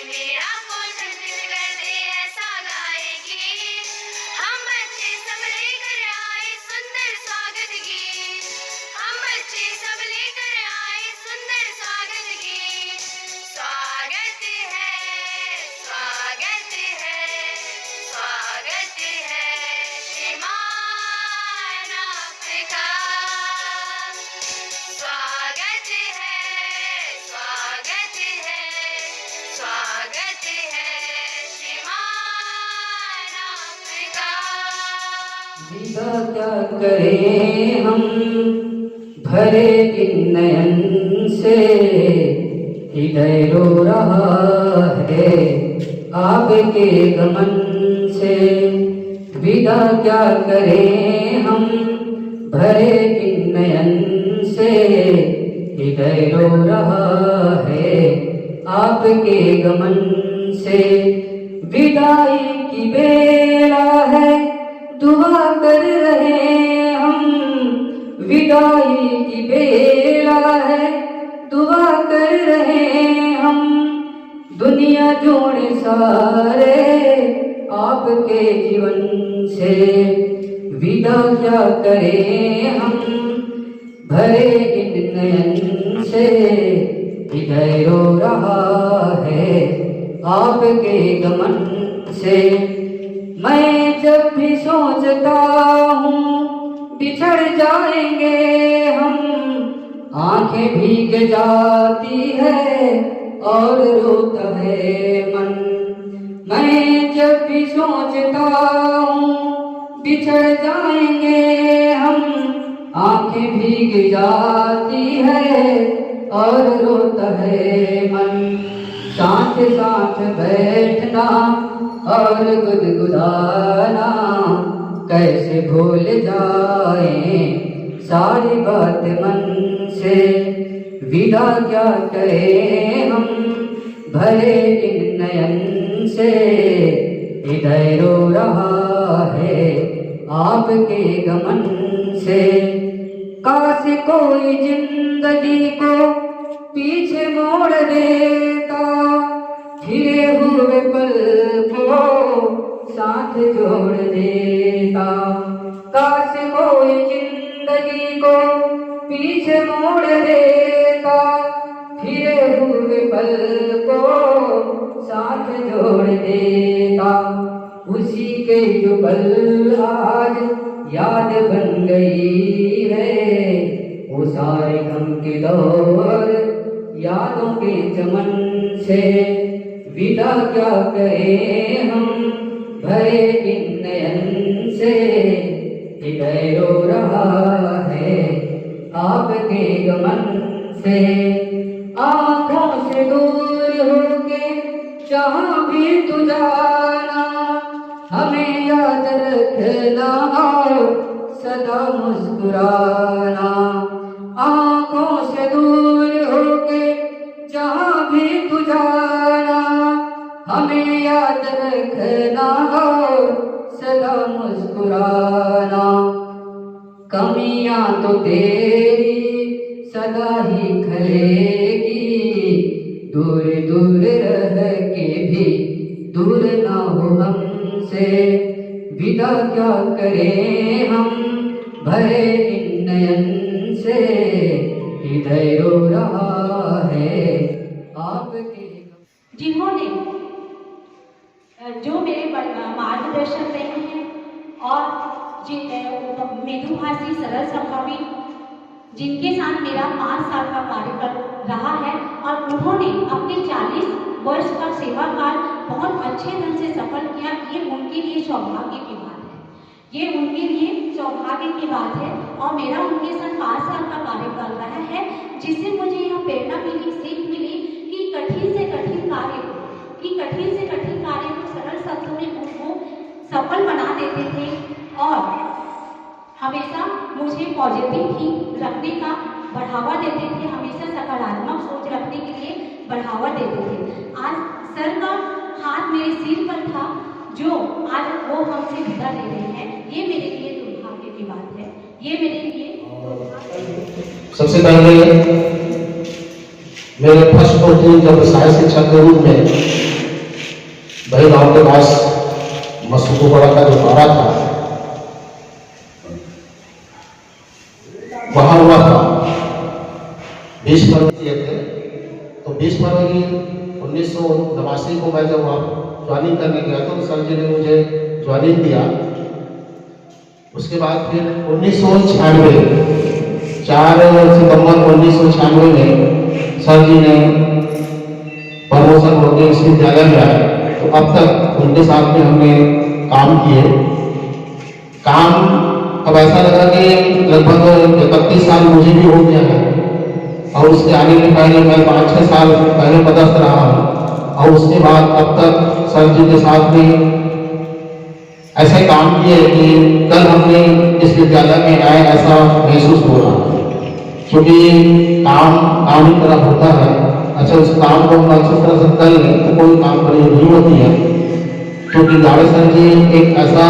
वीणा को संचित कर दे ऐसा गाएगी। हम बच्चे सब लेकर आए सुंदर स्वागत गीत, हम बच्चे सब लेकर आए सुंदर स्वागत गीत। स्वागत है, स्वागत है, स्वागत है श्रीमान आपका। स्वागत है, स्वागत है, स्वागत है श्रीमान आपका। विदा क्या करें हम भरे इन नयन से, हृदय रो रहा है आपके गमन से। विदा क्या करें हम भरे इन नयन से, हृदय रो रहा है आपके गमन से। विदाई की बेला है दुआ कर रहे हम, विदाई की बेला है दुआ कर रहे हम। दुनिया जोड़े सारे आपके जीवन से, विदा क्या करें हम भरे इन नयन से। हृदय रो रहा है आपके गमन से। मैं जब भी सोचता हूँ बिछड़ जाएंगे हम, आंखें भीग जाती है और रोता है मन। मैं जब भी सोचता हूँ बिछड़ जाएंगे हम, आंखें भीग जाती है और रोता है मन। साथ साथ बैठना और गुदगुदाना, कैसे भूल जाए सारी बात मन से। विदा क्या करें हम भरे इन नयन से, हृदय रो रहा है आपके गमन से। काश कोई जिंदगी को पीछे मोड़ देता, फिरे हुए पल को साथ जोड़ देता। काश कोई जिंदगी को पीछे मोड़ देता, फिरे हुए पल को साथ जोड़ देता। उसी के जो पल आज याद बन गई है, वो सारे गम के दौर यादों के चमन से। विदा क्या करें हम भरे इन नयन से, हृदय रो रहा है आपके गमन से। आँखों से दूर होके जहाँ भी तू जाना, हमें याद रखना और सदा मुस्कुराना। आँखों से दूर होके जहाँ भी तू जाना, हमें याद रखना और सदा मुस्कुराना। कमियां तो तेरी सदा ही खलेगी, दूर दूर रह के भी दूर ना हो हमसे। विदा क्या करें हम भरे इन नयन से, हृदय रो रहा है आपके। जिन्होंने जो मेरे मार्गदर्शन रहे हैं और मृदुभाषी सरल स्वभावी, जिनके साथ मेरा 5 साल का कार्यकाल रहा है और उन्होंने अपने 40 वर्ष का सेवा काल बहुत अच्छे ढंग से सफल किया, ये उनके लिए सौभाग्य की बात है। ये उनके लिए सौभाग्य की बात है और मेरा उनके साथ 5 साल का कार्यकाल रहा है, जिससे मुझे यह प्रेरणा मिली, सीख मिली कि कठिन से कठिन कार्य को सरल शब्दों में उनको सफल बना देते थे और हमेशा मुझे पॉजिटिव ही रखने का बढ़ावा देते थे, हमेशा सकारात्मक सोच रखने के लिए बढ़ावा देते थे। आज सर का हाथ मेरे सिर पर था, जो आज वो हमसे विदा ले रहे हैं, ये मेरे लिए दुर्भाग्य की बात है। ये मेरे लिए सबसे पहले मेरे फर्स्ट 2 जब सहायक शिक्षक के रूप में भाई गांव के पास मसूपुरा का जो दौरा था वहां हुआ था 20 फरवरी थे। तो 20 फरवरी 1989 को मैं जब वहाँ ज्वाइनिंग करने गया तो सर जी ने मुझे ज्वाइनिंग दिया। उसके बाद फिर 1996 4 सितंबर 1996 में सर जी ने प्रमोशन होकर इस विद्यालय में आए। तो अब तक उनके साथ में हमने काम किए। काम अब ऐसा लगा कि लगभग 31 साल मुझे भी हो गया है और उसके आगे भी पहले मैं 5-6 साल पहले पदस्थ रहा हूँ और उसके बाद अब तक सर जी के साथ में ऐसे काम किए कि कल हमने इस विद्यालय में आए ऐसा महसूस हो रहा है। क्योंकि काम ही तरह होता है। अच्छा, उस काम को हम अच्छी तरह से कर लें तो कोई काम करने नहीं होती है। क्योंकि गाड़े सर जी एक ऐसा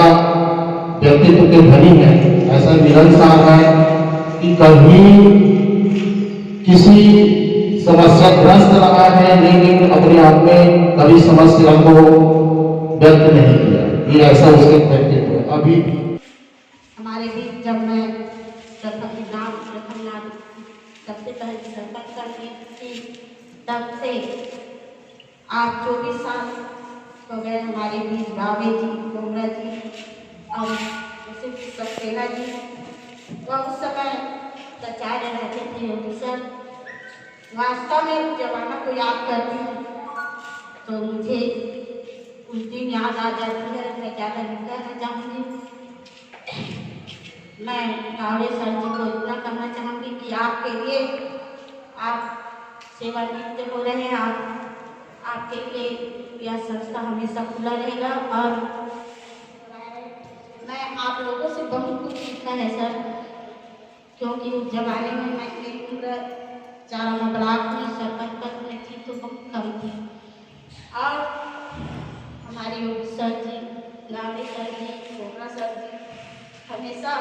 व्यक्तित्व के धनी है, ऐसा मिलनसार है कि कभी किसी समस्या ग्रस्त रहा है लेकिन अपने आप में कभी समस्या को व्यक्त नहीं किया। ये ऐसा उसके व्यक्तित्व है। अभी हमारे बीच जब मैं प्रथम नाम सबसे पहले सरपंच करती थी, तब से आज 24 साल हो गए हमारे बीच रावे जी, डोमरा जी और सक्सेना जी। वह उस समय प्राचार्य रहते थे योगी सर। वास्तव में उस जमाना को याद करती हूँ तो मुझे उस दिन याद आ जाती है। मैं ज़्यादा नहीं कहना चाहूँगी। मैं गावड़े सर जी को इतना करना चाहूँगी कि आपके लिए आप सेवानिवृत्त हो रहे हैं, आपके लिए यह संस्था हमेशा खुला रहेगा और मैं आप लोगों से बहुत कुछ सीखा है सर। क्योंकि उस जमाने में मैं मेरी उम्र 4 ब्लॉक में सरपंच पद में थी तो बहुत कम थी और हमारी योगी सर जी, गावड़े सर जी, डोमरा सर जी हमेशा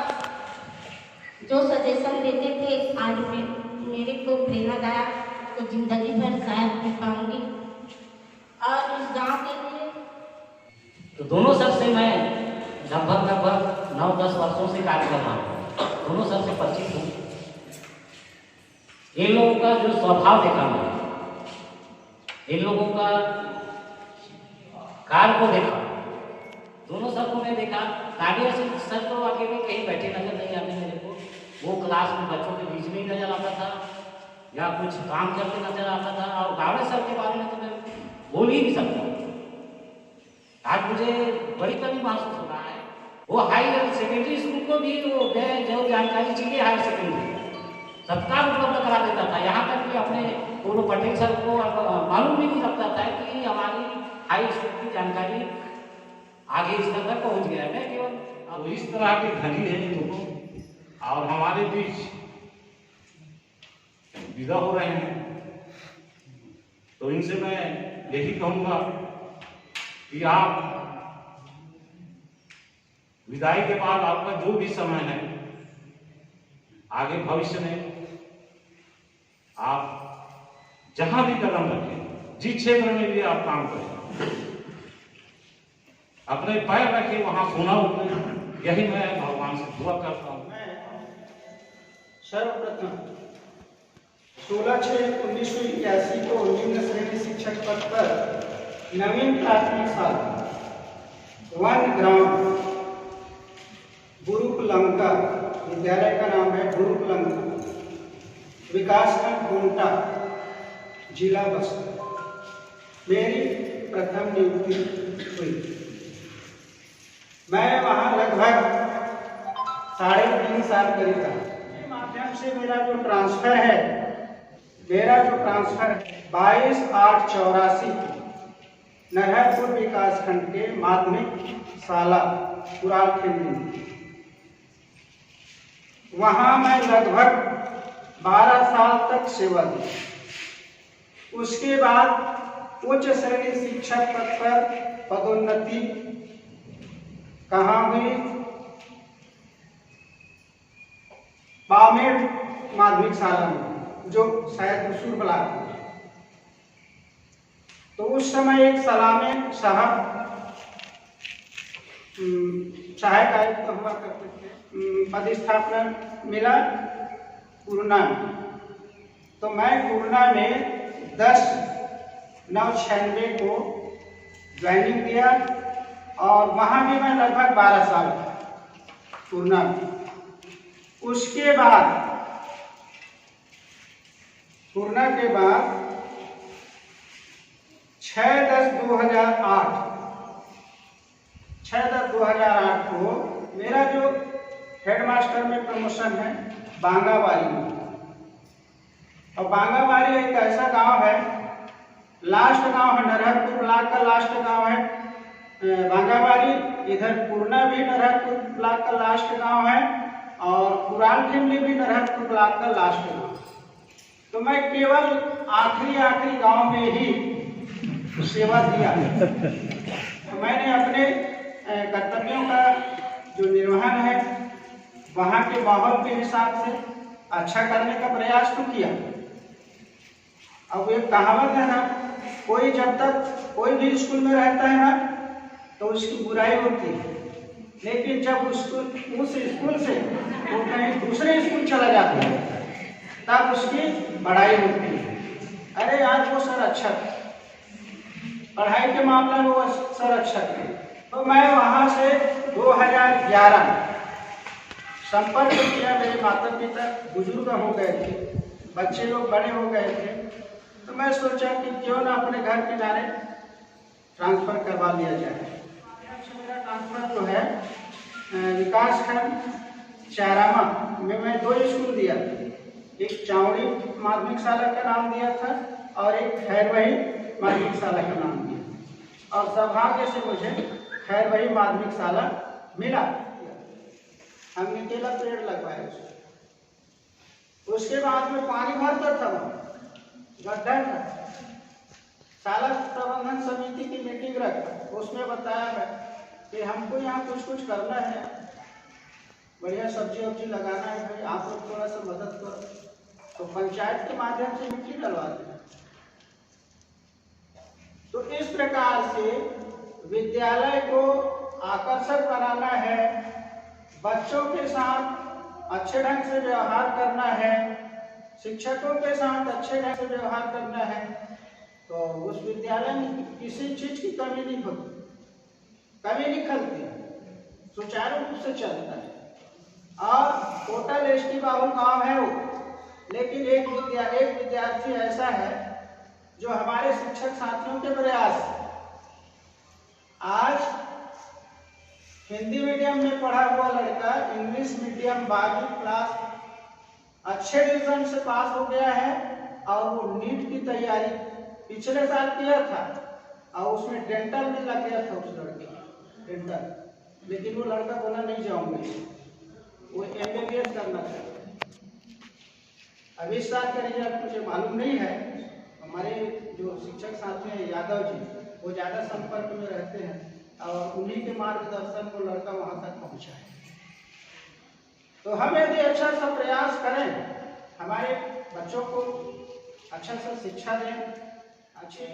जो सजेशन देते थे आज मेरे को प्रेरणादायक तो जिंदगी भर शायद नहीं पाऊंगी। और इस गांव के लिए तो दोनों सर से मैं लगभग 9-10 वर्षों से कार्य कर रहा हूँ। दोनों सर से परिचित हूँ। इन लोगों का जो स्वभाव देखा मैंने, इन लोगों का कार्य को देखा, दोनों सर को मैं देखा। नाडिया सर तो अकेले कहीं बैठे नजर नहीं आते मेरे को। वो क्लास में बच्चों के बीच में ही नजर आता था या कुछ काम करते नजर आता था। और गावड़े सर के बारे में तो मैं बोल ही नहीं सकता। आज मुझे बड़ी कमी महसूस हो रहा है। वो हायर सेकेंडरी स्कूल को भी वो गए जो जानकारी चाहिए हायर सेकेंडरी तत्काल उपलब्ध करा देता था। यहाँ तक कि अपने पूर्व पटेल सर को मालूम भी नहीं लगता था कि हमारी हाई स्कूल की जानकारी आगे इस तक पहुँच गया है। केवल अब इस तरह के धनी हैं लोगों और हमारे बीच विदा हो रहे हैं। तो इनसे मैं यही कहूँगा कि आप विदाई के बाद आपका जो भी समय है आगे भविष्य में आप जहां भी कदम रखें, जिस क्षेत्र में भी आप काम करें, अपने पैर रखें वहां सोना उतरे। यही मैं भगवान से दुआ करता हूं। सर्वप्रथम 16/6/1981 को निम्न श्रेणी शिक्षक पद पर नवीन प्राथमिक शाला वन ग्राम गुरुकुलंका, विद्यालय का नाम है गुरुकुलंका, विकासखंड गोंटा, जिला बस्तर, मेरी प्रथम नियुक्ति हुई। मैं वहाँ लगभग 3.5 साल करीब रहा। के माध्यम से मेरा जो ट्रांसफर है 22/8/84 नरहरपुर विकासखंड के माध्यमिक शाला कुराल केंद्र, वहाँ मैं लगभग 12 साल तक सेवा दी। उसके बाद उच्च श्रेणी शिक्षक पद पर पदोन्नति कहाँ हुई? बामेर माध्यमिक शाला में, जो शायद उसूर ब्लॉक। तो उस समय एक सलामी साहब सहायक आयुक्त हुआ करते थे, पदस्थापना मिला पूर्णा में। तो मैं पूर्णा में 10/9/96 को ज्वाइनिंग दिया और वहाँ भी मैं लगभग 12 साल पूर्णा में। उसके बाद पूर्णा के बाद 6/10/2008 को मेरा जो हेडमास्टर में प्रमोशन है बांगाबारी में। और बांगाबारी एक ऐसा गांव है, लास्ट गांव है, नरहरपुर ब्लॉक का लास्ट गांव है बांगाबारी। इधर पूर्णा भी नरहरपुर ब्लॉक का लास्ट गांव है और पुरान टिमली भी नरहरपुर ब्लॉक का लास्ट गांव। तो मैं केवल आखिरी गांव में ही सेवा दिया। तो मैंने अपने कर्तव्यों का जो निर्वहन है वहाँ के माहौल के हिसाब से अच्छा करने का प्रयास तो किया। अब एक कहावत है ना, कोई जब तक कोई भी स्कूल में रहता है ना तो उसकी बुराई होती है, लेकिन जब उस स्कूल से वो कहीं दूसरे स्कूल चला जाता है तब उसकी बड़ाई होती है। अरे यार वो सर अच्छा था, पढ़ाई के मामले में वो सर अच्छा था। तो मैं वहाँ से 2011 संपर्क किया। मेरे माता पिता बुजुर्ग हो गए थे, बच्चे लोग बड़े हो गए थे। तो मैं सोचा कि क्यों ना अपने घर किनारे ट्रांसफ़र करवा लिया जाए। मेरा ट्रांसफ़र जो है विकास खंड चारामा में मैं 2 स्कूल दिया था। एक चावड़ी माध्यमिक शाला का नाम दिया था और एक खैरवही माध्यमिक शाला का नाम दिया और सौभाग्य से मुझे खैरवही माध्यमिक शाला मिला। हमने केला पेड़ लगवाया उसके बाद में पानी भरता था, गड्ढा था। शाला प्रबंधन समिति की मीटिंग रखा, उसमें बताया मैं कि हमको यहाँ कुछ करना है, बढ़िया सब्जी वब्जी लगाना है भाई, आप लोग थोड़ा सा मदद करो। तो पंचायत के माध्यम से मिट्टी डलवा दें। तो इस प्रकार से विद्यालय को आकर्षक बनाना है, बच्चों के साथ अच्छे ढंग से व्यवहार करना है, शिक्षकों के साथ अच्छे ढंग से व्यवहार करना है। तो उस विद्यालय में किसी चीज की कमी नहीं होती, कमी नहीं खलती, सुचारू रूप से चलता है। और टोटल एसटी बाहुल गांव है वो, लेकिन एक विद्यार्थी ऐसा है जो हमारे शिक्षक साथियों के प्रयास आज हिंदी मीडियम में पढ़ा हुआ लड़का इंग्लिश मीडियम 12वीं क्लास अच्छे डिवीजन से पास हो गया है और वो नीट की तैयारी पिछले साल किया था और उसमें डेंटल में लग गया था उस लड़के डेंटल, लेकिन वो लड़का बोला नहीं जाऊंगा, वो MBBS करना चाहता है। अब इस साल का रिजल्ट मुझे मालूम नहीं है। हमारे जो शिक्षक साथी हैं यादव जी, वो ज़्यादा संपर्क में रहते हैं और उन्हीं के मार्गदर्शन को लड़का वहाँ तक पहुँचा है। तो हम यदि अच्छा सा प्रयास करें, हमारे बच्चों को अच्छा सा शिक्षा दें, अच्छे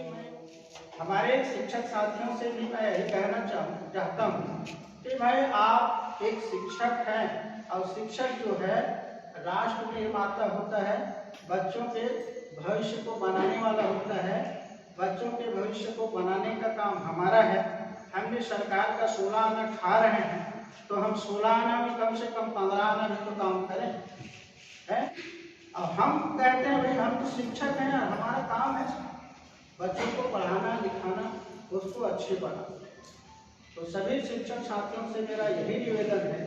हमारे शिक्षक साथियों से भी मैं यही कहना चाहता हूँ कि भाई आप एक शिक्षक हैं और शिक्षक जो है राष्ट्र निर्माता होता है, बच्चों के भविष्य को बनाने वाला होता है। बच्चों के भविष्य को बनाने का काम हमारा है। हमने सरकार का 16 आना खा रहे हैं, तो हम 16 आना में कम से कम 15 आना में तो काम करें है। और हम कहते हैं भाई हम तो शिक्षक हैं, हमारा काम है बच्चों को पढ़ाना लिखाना, उसको अच्छे बनाना। तो सभी शिक्षक साथियों से मेरा यही निवेदन है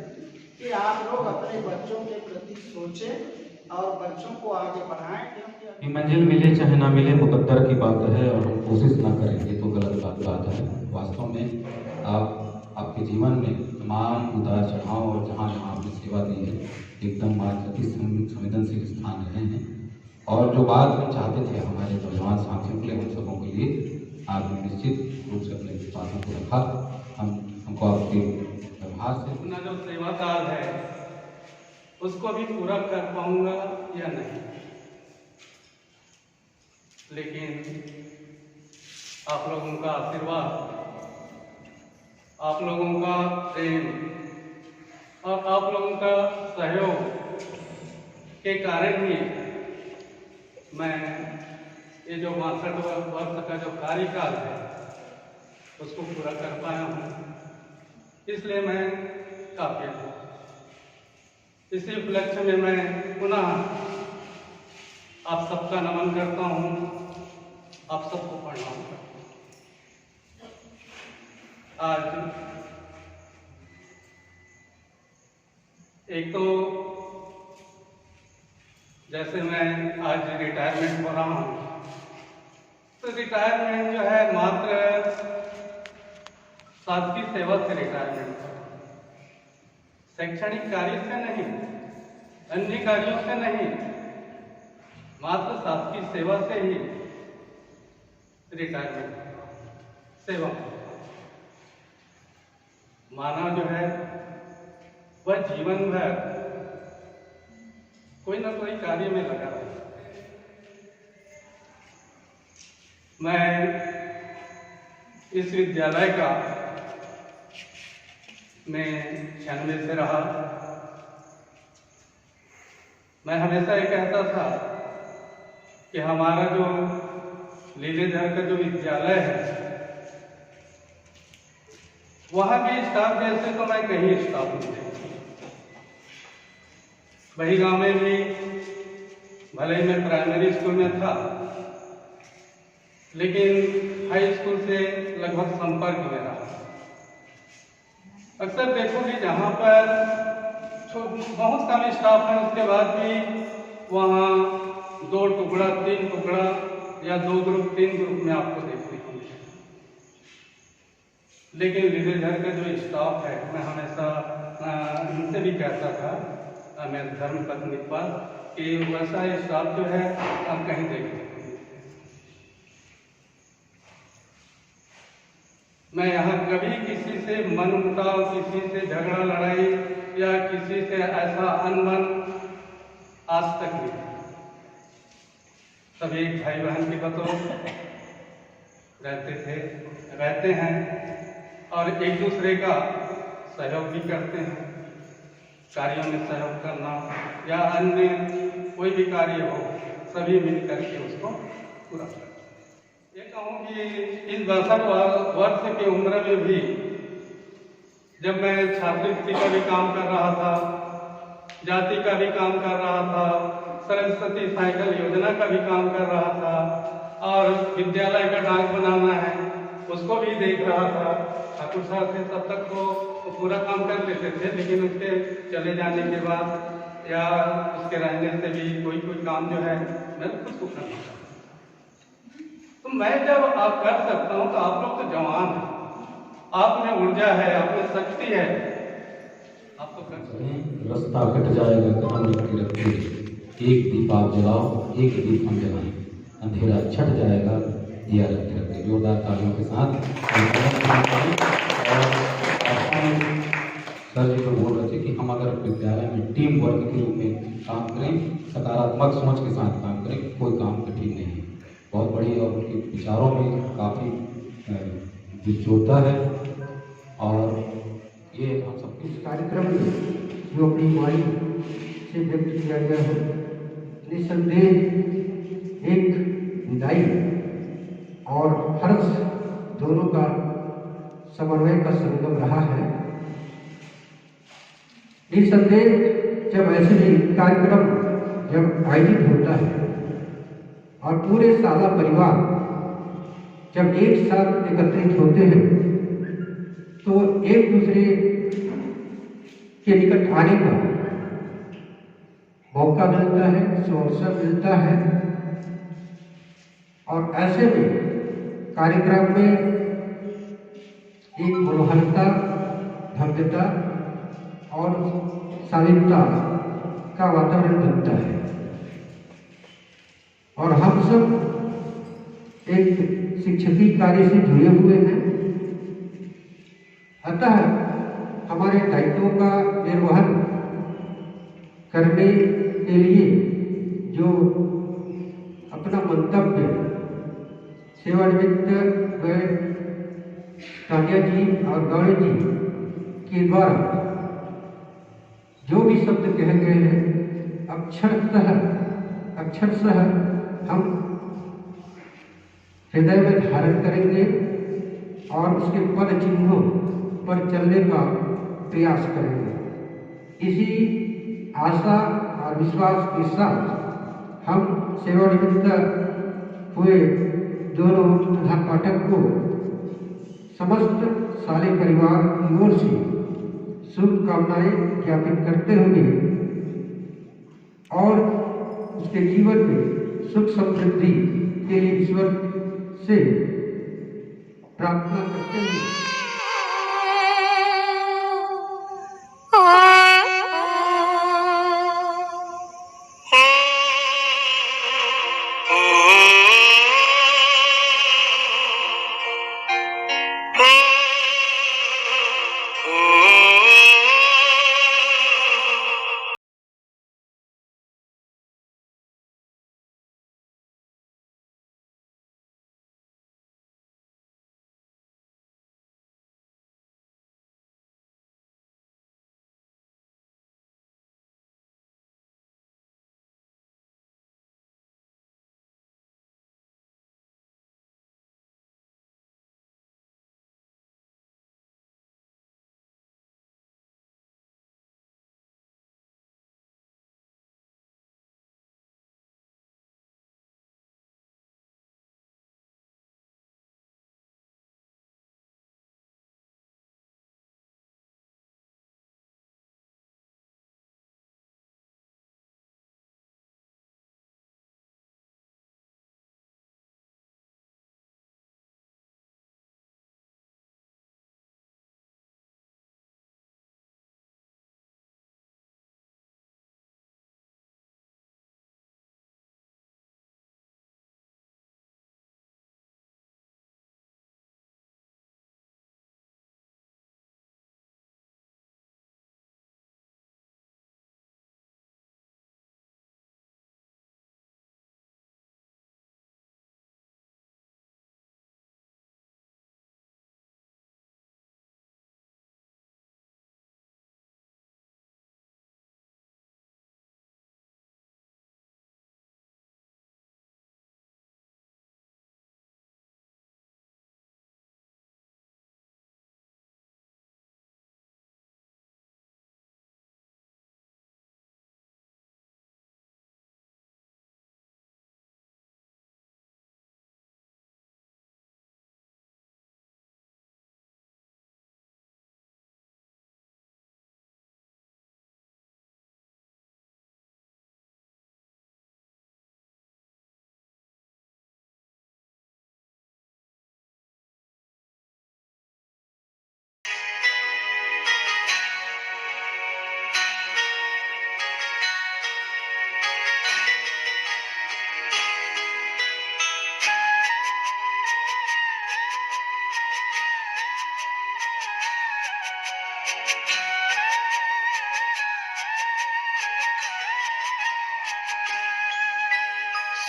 कि आप लोग अपने बच्चों के प्रति सोचें और बच्चों को आगे बढ़ाएं। क्योंकि मंजिल मिले चाहे ना मिले मुकद्दर की बात है और हम कोशिश ना करेंगे तो गलत बात है। वास्तव में आपके जीवन में तमाम उतार चढ़ाव और जहाँ जहाँ आपने सेवा दी है एकदम अति संवेदनशील स्थान रहे हैं। और जो बात हम चाहते थे हमारे नौजवान साथियों के लिए, हम सबों के लिए, आपने निश्चित रूप से अपने बातों को रखा। हमको आपके व्यवहार से अपना जो सेवा काल है उसको भी पूरा कर पाऊंगा या नहीं, लेकिन आप लोगों का आशीर्वाद, आप लोगों का प्रेम और आप लोगों का सहयोग के कारण ही मैं ये जो 62 वर्ष का जो कार्यकाल है उसको पूरा कर पाया हूँ। इसलिए मैं काफी हूँ। इसी उपलक्ष्य में मैं पुनः आप सबका नमन करता हूँ, आप सबको प्रणाम करता हूँ। आज एक तो जैसे मैं आज रिटायरमेंट हो रहा हूँ, तो रिटायरमेंट जो है मात्र शासकीय सेवा से रिटायरमेंट है, शैक्षणिक कार्य से नहीं, अन्य कार्यों से नहीं, मात्र शासकीय सेवा से ही रिटायरमेंट सेवा। मानव जो है वह जीवन भर कोई ना कोई कार्य में लगा रहे। मैं इस विद्यालय का मैं 96 से रहा। मैं हमेशा ये कहता था कि हमारा जो लीलेधर का जो विद्यालय है वहाँ भी स्टाफ जैसे तो मैं कहीं स्टाफ नहीं देखा। वही गांव में भी भले ही मैं प्राइमरी स्कूल में था, लेकिन हाई स्कूल से लगभग संपर्क में रहा। अक्सर देखोगे जहाँ पर बहुत कम स्टाफ है, उसके बाद भी वहाँ 2 टुकड़ा 3 टुकड़ा या 2 ग्रुप 3 ग्रुप में आपको देखने को मिलेगा। लेकिन लीलेधर का जो स्टाफ है, मैं हमेशा इनसे भी कहता था, मैं धर्म पत्नी पर, कि वैसा स्टाफ जो है हम कहीं देखते हैं। मैं यहाँ कभी किसी से मनमुटाव, किसी से झगड़ा लड़ाई या किसी से ऐसा अनबन आज तक नहीं। सब एक भाई बहन की बतौर रहते हैं और एक दूसरे का सहयोग भी करते हैं। कार्यों में सहयोग करना या अन्य कोई भी कार्य हो, सभी मिल करके उसको पूरा करते हैं। ये कहूँ कि इस 62 वर्ष की उम्र में भी जब मैं छात्रवृत्ति का भी काम कर रहा था, जाति का भी काम कर रहा था, सरस्वती साइकिल योजना का भी काम कर रहा था और विद्यालय का डाक बनाना है उसको भी देख रहा था। ठाकुर साहब थे तब तक तो पूरा काम कर लेते थे, लेकिन उसके चले जाने के बाद या उसके रहने से भी कोई काम जो है मैं खुद को करना चाहता हूँ। तो मैं जब आप कर सकता हूँ तो आप लोग तो जवान हैं, आप में ऊर्जा है, आप में शक्ति है, आप तो कर सकते हैं। रास्ता कट जाएगा कदम रखते रखते, एक दीप आप जलाओ, एक दीप हम जलाएं, अंधेरा छट जाएगा दिया रखते रखते। जोरदार तालियों के साथ सर जी तो बोल रहे थे कि हम अगर विद्यालय में टीम वर्क के रूप में काम करें, सकारात्मक सोच के साथ काम करें, कोई काम कठिन नहीं है। बहुत बड़ी और उनके विचारों में काफ़ी जोड़ता है और ये हम सबके कार्यक्रम में जो अपनी वाणी से व्यक्त किया गया है, निसंदेह एक विदाई और हर्ष दोनों का समन्वय का संगम रहा है। निसंदेह जब ऐसे भी कार्यक्रम जब आयोजित होता है और पूरे सारा परिवार जब एक साथ एकत्रित होते हैं तो एक दूसरे के निकट आने का मौका मिलता है, अवसर मिलता है और ऐसे में कार्यक्रम में एक मनोहरता, भव्यता और शालीनता का वातावरण बनता है और हम सब एक शिक्षकी कार्य से जुड़े हुए हैं। अतः हमारे दायित्वों का निर्वहन करने के लिए जो अपना मंतव्य सेवानिवृत्त गए टांडिया जी और गौड़े जी के द्वारा जो भी शब्द कहे गए हैं अक्षरशः हम हृदय में धारण करेंगे और उसके पद चिन्हों पर चलने का प्रयास करेंगे। इसी आशा और विश्वास के साथ हम सेवानिवृत्त हुए दोनों तथा पाठक को समस्त साले परिवार की ओर से शुभकामनाएं ज्ञापित करते हुए और उसके जीवन में सुख समृद्धि के लिए ईश्वर से प्रार्थना करते हुए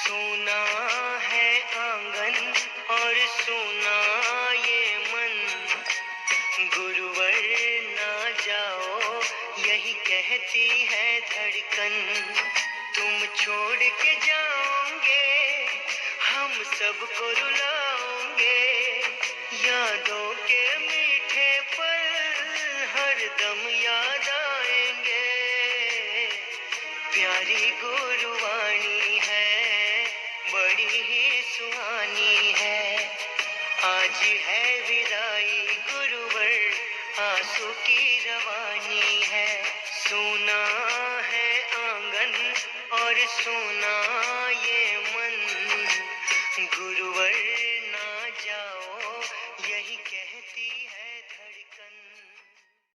सुना है आंगन और सुना ये मन, गुरुवर ना जाओ यही कहती है धड़कन। तुम छोड़ के जाओगे हम सबको रुलाओगे, यादों के मीठे पल हरदम याद आएंगे। प्यारी गुरुवाणी है बड़ी ही सुहानी है, आज है विदाई गुरुवर आंसू की रवानी है। सुना है आंगन और सुना ये मन, गुरुवर